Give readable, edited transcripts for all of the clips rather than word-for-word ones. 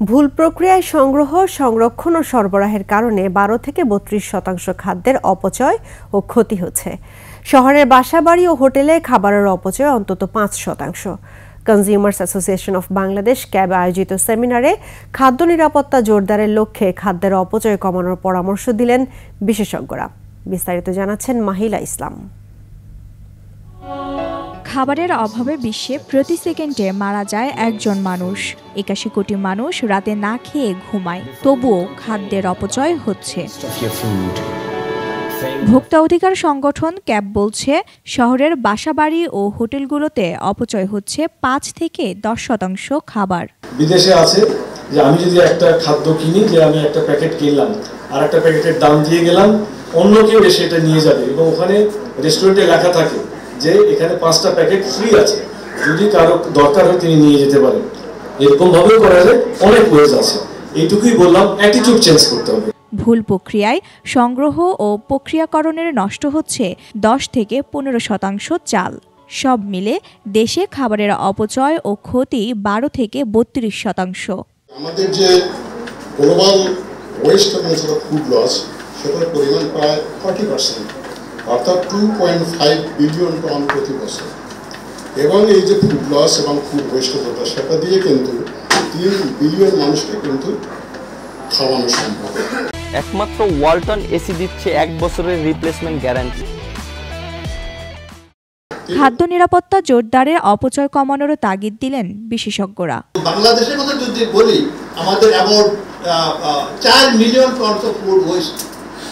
ভুল প্রক্রিয়ায় সংগ্রহ, সংরক্ষণ ও সরবরাহের কারণে 12 থেকে 32% খাদ্যের অপচয় ও ক্ষতি হচ্ছে। শহরের বাসাবাড়ি ও হোটেলে খাবারের অপচয় অন্তত 5%। Consumers association of Bangladesh cab আয়োজিত সেমিনারে খাদ্য নিরাপত্তা জোরদারের লক্ষ্যে খাদ্যের অপচয় কমানোর পরামর্শ দিলেন বিশেষজ্ঞরা। বিস্তারিত জানাচ্ছেন মাহিলা ইসলাম। খাবারের অভাবে বিশ্বে প্রতি সেকেন্ডে মারা যায় একজন মানুষ। 81 কোটি মানুষ রাতে না খেয়ে ঘুমায়, তবুও খাদ্যের অপচয় হচ্ছে। ভোক্তা অধিকার সংগঠন ক্যাব বলছে, শহরের বাসাবাড়ি ও হোটেলগুলোতে অপচয় হচ্ছে 5 থেকে 10% খাবার। বিদেশে আছে যে আমি যদি একটা খাদ্য কিনি, যে আমি একটা প্যাকেট কিনলাম আর একটা প্যাকেটের দাম দিয়ে গেলাম, অন্য কেউ এসে এটা নিয়ে যাবে এবং ওখানে রেস্টুরেন্টে লেখা থাকে যে এখানে 5টা প্যাকেট ফ্রি আছে, যদি কারো দরকার হয় তিনি নিয়ে যেতে পারেন। এরকম ভাবেও করা যায়, অনেক ওয়েজ আছে। এইটুকুই বললাম, অ্যাটিটিউড চেঞ্জ করতে হবে। ভুল প্রক্রিয়ায় সংগ্রহ ও প্রক্রিয়াকরণের নষ্ট হচ্ছে 10 থেকে 15% চাল। সব মিলে দেশে খাবারের অপচয় ও ক্ষতি 12 থেকে 32%। আমাদের যে গ্লোবাল ওয়েস্ট এবং ফুড লস, সেটার পরিমাণ প্রায় 40%, অর্থাৎ 2.5 বিলিয়ন টন প্রতি বছর। এবং এই যে ফুড লস এবং ফুড ওয়েস্ট যেটা, সেটা দিয়ে কিন্তু 3 বিলিয়ন মানুষকে কিন্তু খাওয়ানো সম্ভব। একমাত্র ওয়ালটন এসি দিচ্ছে 1 বছরের রিপ্লেসমেন্ট গ্যারান্টি। খাদ্য নিরাপত্তা জোরদারের অপচয় কমানোরও তাগিদ দিলেন বিশেষজ্ঞরা। বাংলাদেশের কথা যদি বলি, আমাদের about 4 million tons of food waste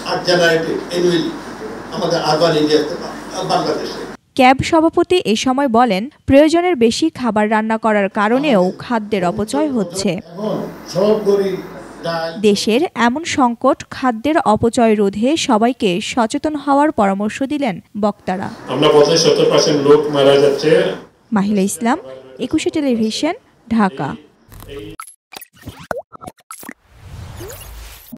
are generated annually আমাদের আরবান এরিয়াতে, বাংলাদেশে। ক্যাব সভাপতি এ সময় বলেন, প্রয়োজনের বেশি খাবার রান্না করার কারণেও খাদ্যের অপচয় হচ্ছে। দেশের এমন সংকট, খাদ্যের অপচয় রোধে সবাইকে সচেতন হওয়ার পরামর্শ দিলেন বক্তারা। আমরা 75% লোক মারা যাচ্ছে। মাহিলা ইসলাম, 21 টেলিভিশন, ঢাকা।